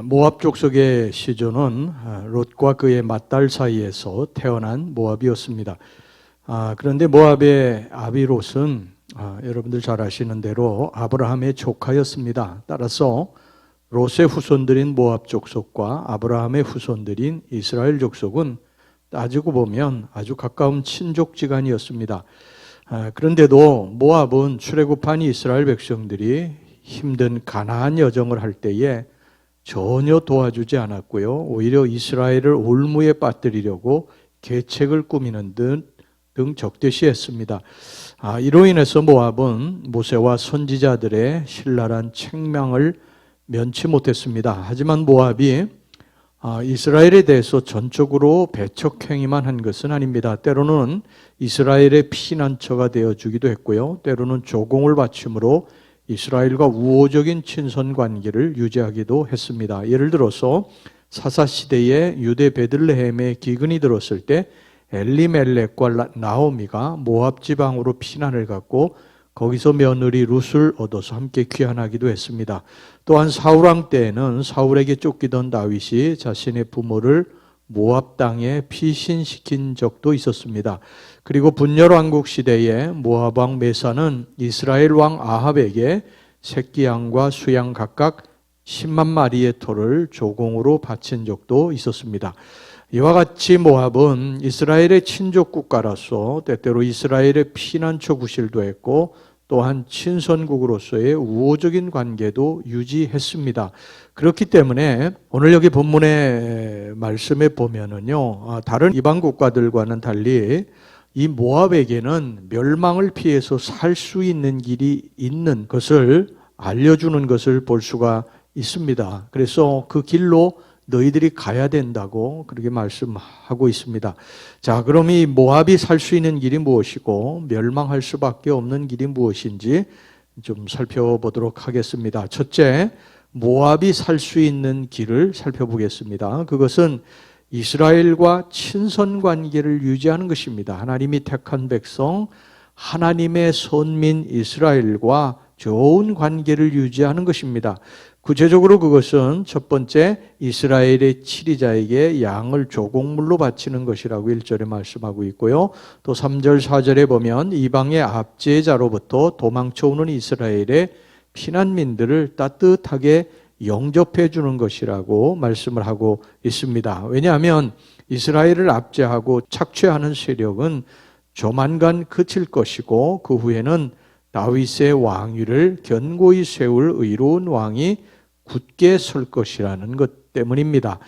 모압 족속의 시조는 롯과 그의 맏딸 사이에서 태어난 모압이었습니다. 그런데 모압의 아비 롯은 여러분들 잘 아시는 대로 아브라함의 조카였습니다. 따라서 롯의 후손들인 모압 족속과 아브라함의 후손들인 이스라엘 족속은 따지고 보면 아주 가까운 친족지간이었습니다. 그런데도 모압은 출애굽한 이스라엘 백성들이 힘든 가나안 여정을 할 때에 전혀 도와주지 않았고요. 오히려 이스라엘을 올무에 빠뜨리려고 계책을 꾸미는 등 적대시했습니다. 이로 인해서 모압은 모세와 선지자들의 신랄한 책망을 면치 못했습니다. 하지만 모압이 이스라엘에 대해서 전적으로 배척행위만 한 것은 아닙니다. 때로는 이스라엘의 피난처가 되어주기도 했고요. 때로는 조공을 바침으로 이스라엘과 우호적인 친선 관계를 유지하기도 했습니다. 예를 들어서 사사시대에 유대 베들레헴에 기근이 들었을 때 엘리멜렉과 나오미가 모압 지방으로 피난을 갔고 거기서 며느리 룻을 얻어서 함께 귀환하기도 했습니다. 또한 사울 왕 때에는 사울에게 쫓기던 다윗이 자신의 부모를 모압 땅에 피신시킨 적도 있었습니다. 그리고 분열왕국 시대에 모압 왕 메사는 이스라엘 왕 아합에게 새끼 양과 수양 각각 10만 마리의 토를 조공으로 바친 적도 있었습니다. 이와 같이 모압은 이스라엘의 친족 국가로서 때때로 이스라엘의 피난처 구실도 했고 또한 친선국으로서의 우호적인 관계도 유지했습니다. 그렇기 때문에 오늘 여기 본문의 말씀에 보면은요, 다른 이방 국가들과는 달리 이 모압에게는 멸망을 피해서 살 수 있는 길이 있는 것을 알려주는 것을 볼 수가 있습니다. 그래서 그 길로 너희들이 가야 된다고 그렇게 말씀하고 있습니다. 자, 그럼 이 모압이 살 수 있는 길이 무엇이고 멸망할 수밖에 없는 길이 무엇인지 좀 살펴보도록 하겠습니다. 첫째, 모압이 살 수 있는 길을 살펴보겠습니다. 그것은 이스라엘과 친선 관계를 유지하는 것입니다. 하나님이 택한 백성, 하나님의 선민 이스라엘과 좋은 관계를 유지하는 것입니다. 구체적으로 그것은 첫 번째, 이스라엘의 치리자에게 양을 조공물로 바치는 것이라고 1절에 말씀하고 있고요. 또 3절, 4절에 보면 이방의 압제자로부터 도망쳐오는 이스라엘의 피난민들을 따뜻하게 영접해 주는 것이라고 말씀을 하고 있습니다. 왜냐하면 이스라엘을 압제하고 착취하는 세력은 조만간 그칠 것이고 그 후에는 다윗의 왕위를 견고히 세울 의로운 왕이 굳게 설 것이라는 것 때문입니다.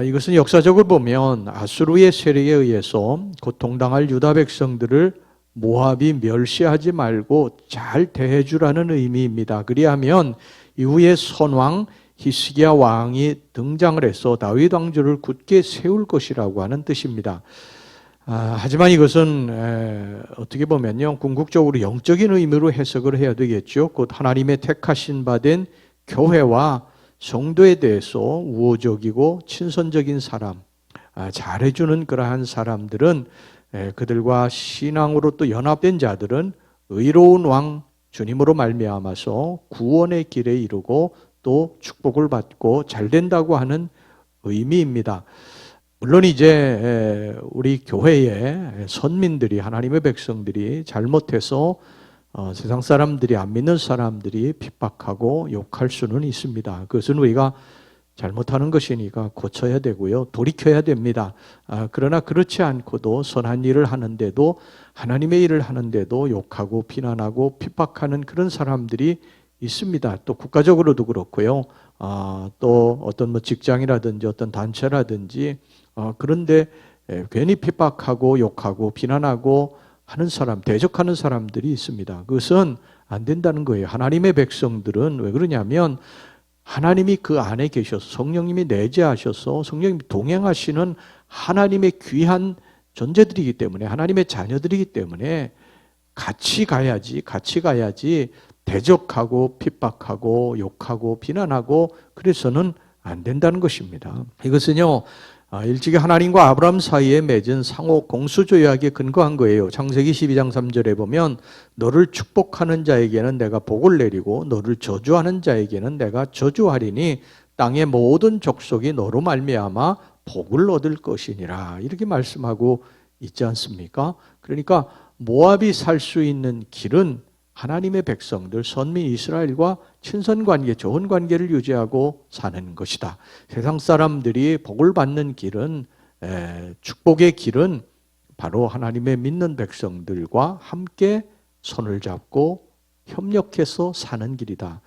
이것은 역사적으로 보면 아수르의 세력에 의해서 고통당할 유다 백성들을 모압이 멸시하지 말고 잘 대해주라는 의미입니다. 그리하면 이후에 선왕 히스기야 왕이 등장을 해서 다윗 왕조를 굳게 세울 것이라고 하는 뜻입니다. 하지만 이것은 어떻게 보면요, 궁극적으로 영적인 의미로 해석을 해야 되겠죠. 곧 하나님의 택하신 바 된 교회와 성도에 대해서 우호적이고 친선적인 사람, 잘해주는 그러한 사람들은 그들과 신앙으로 또 연합된 자들은 의로운 왕 주님으로 말미암아서 구원의 길에 이르고 또 축복을 받고 잘 된다고 하는 의미입니다. 물론 이제 우리 교회의 선민들이, 하나님의 백성들이 잘못해서 세상 사람들이, 안 믿는 사람들이 핍박하고 욕할 수는 있습니다. 그것은 우리가 잘못하는 것이니까 고쳐야 되고요, 돌이켜야 됩니다. 그러나 그렇지 않고도 선한 일을 하는데도, 하나님의 일을 하는데도 욕하고 비난하고 핍박하는 그런 사람들이 있습니다. 또 국가적으로도 그렇고요. 또 어떤 직장이라든지 어떤 단체라든지 그런데 괜히 핍박하고 욕하고 비난하고 하는 사람, 대적하는 사람들이 있습니다. 그것은 안 된다는 거예요. 하나님의 백성들은 왜 그러냐면 하나님이 그 안에 계셔서 성령님이 내재하셔서 성령님이 동행하시는 하나님의 귀한 존재들이기 때문에, 하나님의 자녀들이기 때문에 같이 가야지 대적하고 핍박하고 욕하고 비난하고 그래서는 안 된다는 것입니다. 이것은요, 일찍이 하나님과 아브라함 사이에 맺은 상호 공수조약에 근거한 거예요. 창세기 12장 3절에 보면 너를 축복하는 자에게는 내가 복을 내리고 너를 저주하는 자에게는 내가 저주하리니 땅의 모든 족속이 너로 말미암아 복을 얻을 것이니라. 이렇게 말씀하고 있지 않습니까? 그러니까 모압이 살 수 있는 길은 하나님의 백성들, 선민 이스라엘과 친선관계, 좋은 관계를 유지하고 사는 것이다. 세상 사람들이 복을 받는 길은, 축복의 길은 바로 하나님의 믿는 백성들과 함께 손을 잡고 협력해서 사는 길이다.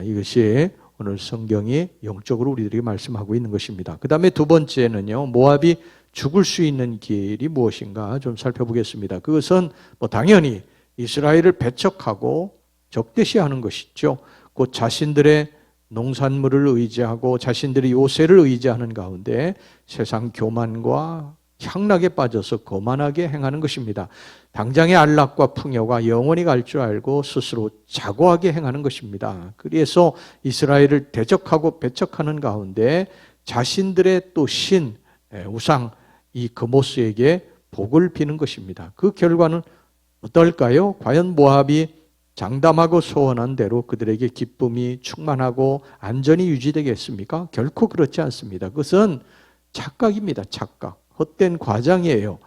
이것이 오늘 성경이 영적으로 우리들에게 말씀하고 있는 것입니다. 그 다음에 두 번째는요, 모압이 죽을 수 있는 길이 무엇인가 좀 살펴보겠습니다. 그것은 당연히 이스라엘을 배척하고 적대시하는 것이죠. 곧 자신들의 농산물을 의지하고 자신들의 요새를 의지하는 가운데 세상 교만과 향락에 빠져서 거만하게 행하는 것입니다. 당장의 안락과 풍요가 영원히 갈 줄 알고 스스로 자고하게 행하는 것입니다. 그래서 이스라엘을 대적하고 배척하는 가운데 자신들의 또 신, 우상, 이 그모스에게 복을 비는 것입니다. 그 결과는 어떨까요? 과연 모압이 장담하고 소원한 대로 그들에게 기쁨이 충만하고 안전이 유지되겠습니까? 결코 그렇지 않습니다. 그것은 착각입니다. 착각. 헛된 과장이에요.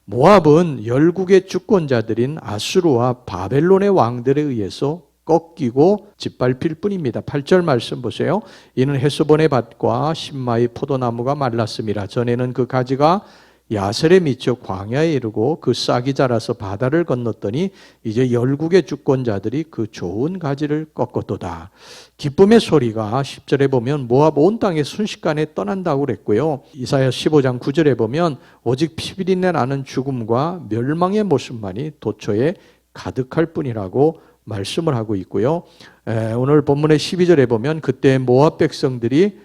모압은 열국의 주권자들인 아수르와 바벨론의 왕들에 의해서 꺾이고 짓밟힐 뿐입니다. 8절 말씀 보세요. 이는 헤스본의 밭과 신마의 포도나무가 말랐음이라. 전에는 그 가지가 야셀에 미쳐 광야에 이르고 그 싹이 자라서 바다를 건넜더니 이제 열국의 주권자들이 그 좋은 가지를 꺾었도다. 기쁨의 소리가 10절에 보면 모압 온 땅에 순식간에 떠난다고 그랬고요. 이사야 15장 9절에 보면 오직 피비린내 나는 죽음과 멸망의 모습만이 도처에 가득할 뿐이라고 말씀을 하고 있고요. 오늘 본문의 12절에 보면 그때 모압 백성들이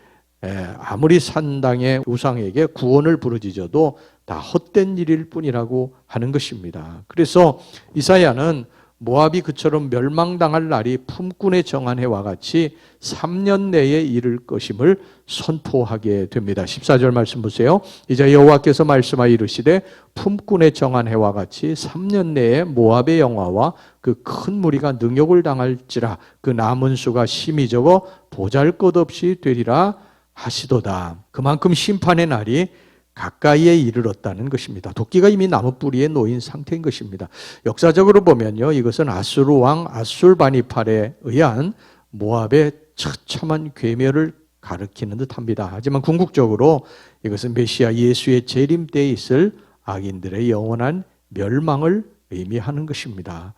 아무리 산당의 우상에게 구원을 부르짖어도 다 헛된 일일 뿐이라고 하는 것입니다. 그래서 이사야는 모압이 그처럼 멸망당할 날이 품꾼의 정한 해와 같이 3년 내에 이를 것임을 선포하게 됩니다. 14절 말씀 보세요. 이제 여호와께서 말씀하여 이르시되 품꾼의 정한 해와 같이 3년 내에 모압의 영화와 그 큰 무리가 능욕을 당할지라. 그 남은 수가 심히 적어 보잘것없이 되리라 하시도다. 그만큼 심판의 날이 가까이에 이르렀다는 것입니다. 도끼가 이미 나무 뿌리에 놓인 상태인 것입니다. 역사적으로 보면요, 이것은 아수르 왕 아술바니팔에 의한 모압의 처참한 괴멸을 가리키는 듯합니다. 하지만 궁극적으로 이것은 메시아 예수의 재림 때에 있을 악인들의 영원한 멸망을 의미하는 것입니다.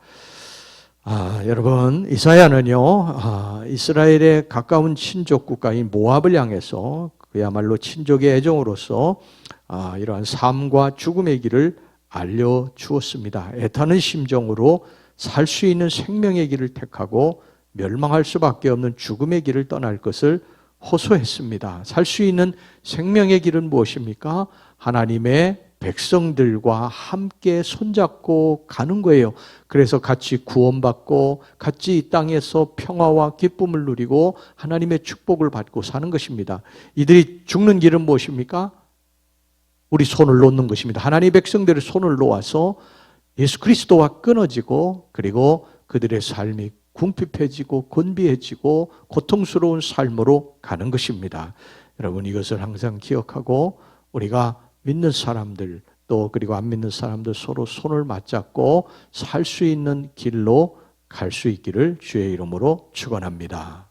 여러분, 이사야는요, 이스라엘의 가까운 친족 국가인 모압을 향해서 그야말로 친족의 애정으로서 이러한 삶과 죽음의 길을 알려주었습니다. 애타는 심정으로 살 수 있는 생명의 길을 택하고 멸망할 수밖에 없는 죽음의 길을 떠날 것을 호소했습니다. 살 수 있는 생명의 길은 무엇입니까? 하나님의 백성들과 함께 손잡고 가는 거예요. 그래서 같이 구원받고 같이 이 땅에서 평화와 기쁨을 누리고 하나님의 축복을 받고 사는 것입니다. 이들이 죽는 길은 무엇입니까? 우리 손을 놓는 것입니다. 하나님의 백성들의 손을 놓아서 예수 그리스도와 끊어지고 그리고 그들의 삶이 궁핍해지고 곤비해지고 고통스러운 삶으로 가는 것입니다. 여러분, 이것을 항상 기억하고 우리가 믿는 사람들 또 그리고 안 믿는 사람들 서로 손을 맞잡고 살 수 있는 길로 갈 수 있기를 주의 이름으로 축원합니다.